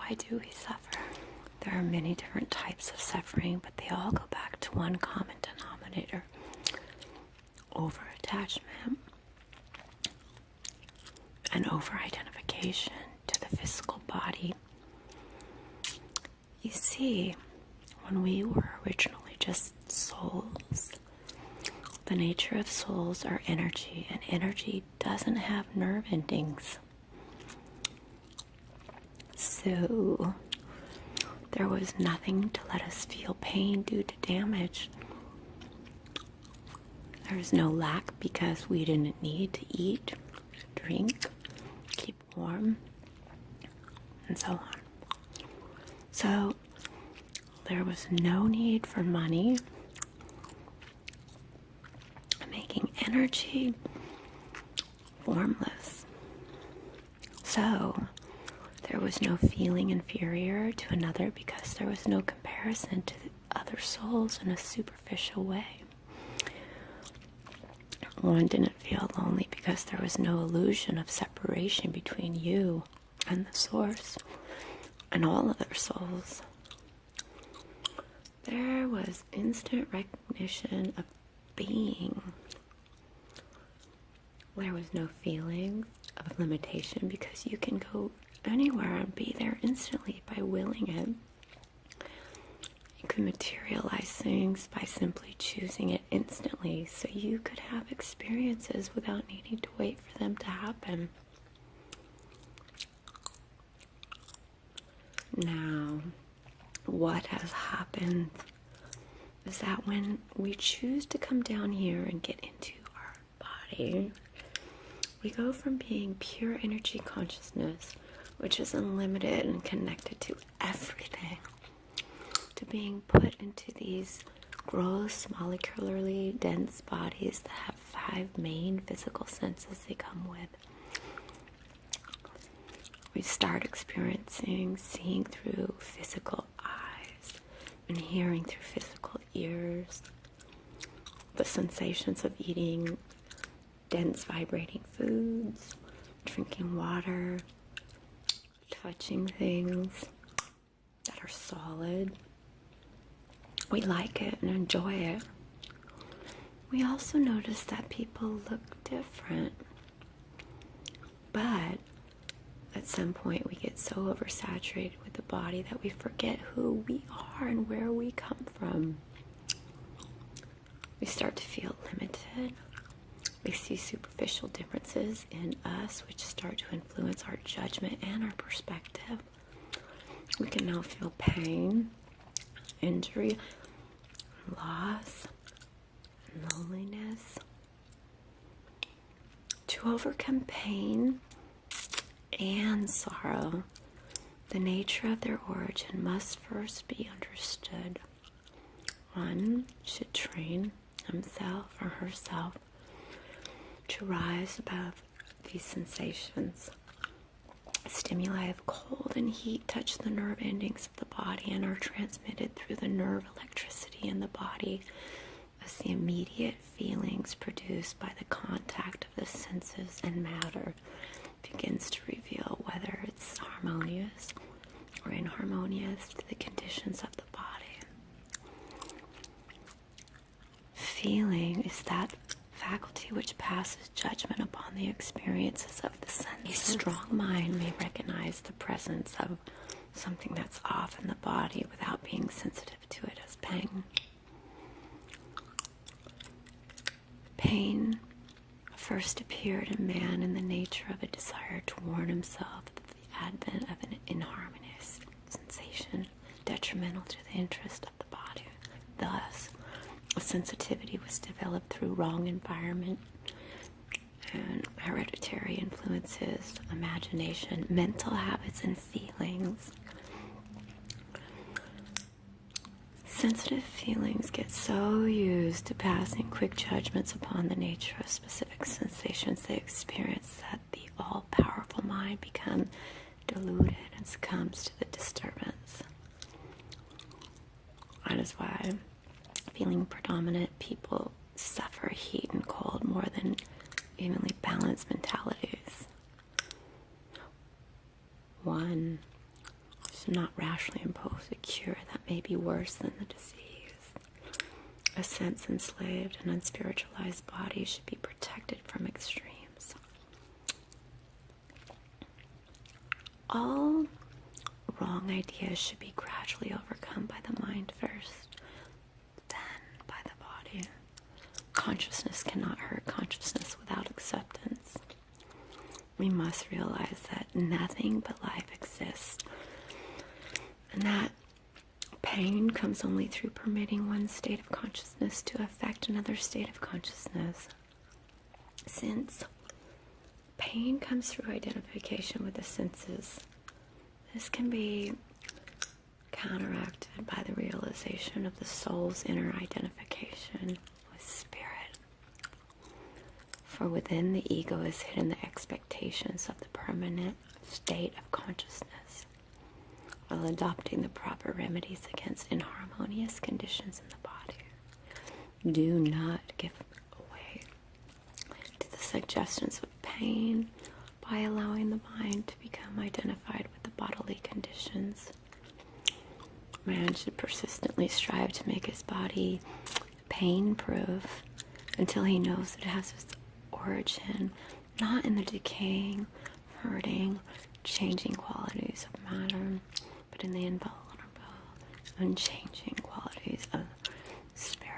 why do we suffer? There are many different types of suffering, but they all go back to one common denominator: over-attachment and over-identification to the physical body. You see, when we were originally just souls, the nature of souls are energy, and energy doesn't have nerve endings. So there was nothing to let us feel pain due to damage. There was no lack because we didn't need to eat, drink, keep warm, and so on. So there was no need for money, making energy formless. So there was no feeling inferior to another because there was no comparison to other souls in a superficial way. One didn't feel lonely because there was no illusion of separation between you and the source and all other souls. There was instant recognition of being. There was no feeling of limitation because you can go anywhere and be there instantly by willing it. You could materialize things by simply choosing it instantly, so you could have experiences without needing to wait for them to happen. Now, what has happened is that when we choose to come down here and get into our body, we go from being pure energy consciousness, which is unlimited and connected to everything, to being put into these gross, molecularly dense bodies that have 5 main physical senses they come with. We start experiencing seeing through physical eyes and hearing through physical ears, the sensations of eating dense vibrating foods, drinking water, touching things that are solid. We like it and enjoy it. We also notice that people look different, but at some point we get so oversaturated with the body that we forget who we are and where we come from. We start to feel limited. We see superficial differences in us which start to influence our judgment and our perspective. We can now feel pain, injury, loss, and loneliness. To overcome pain and sorrow, the nature of their origin must first be understood. One should train himself or herself to rise above these sensations. Stimuli of cold and heat touch the nerve endings of the body and are transmitted through the nerve electricity in the body as the immediate feelings produced by the contact of the senses and matter begins to reveal whether it's harmonious or inharmonious to the conditions of the body. Feeling is that faculty which passes judgment upon the experiences of the senses. A strong mind may recognize the presence of something that's off in the body without being sensitive to it as pain. Pain first appeared in man in the nature of a desire to warn himself of the advent of an inharmonious sensation detrimental to the interest of the body. Thus, a sensitivity was developed through wrong environment and hereditary influences, imagination, mental habits, and feelings. Sensitive feelings get so used to passing quick judgments upon the nature of specific sensations they experience that the all-powerful mind becomes deluded and succumbs to the disturbance. That is why feeling predominant people suffer heat and cold more than evenly balanced mentalities. One rashly impose a cure that may be worse than the disease. A sense-enslaved and unspiritualized body should be protected from extremes. All wrong ideas should be gradually overcome by the mind first, then by the body. Consciousness cannot hurt consciousness without acceptance. We must realize that nothing but life exists, and that pain comes only through permitting one state of consciousness to affect another state of consciousness. Since pain comes through identification with the senses, this can be counteracted by the realization of the soul's inner identification with spirit. For within the ego is hidden the expectations of the permanent state of consciousness, while adopting the proper remedies against inharmonious conditions in the body. Do not give way to the suggestions of pain by allowing the mind to become identified with the bodily conditions. Man should persistently strive to make his body pain-proof until he knows it has its origin not in the decaying, hurting, changing qualities of matter, but in the invulnerable, unchanging qualities of spirit.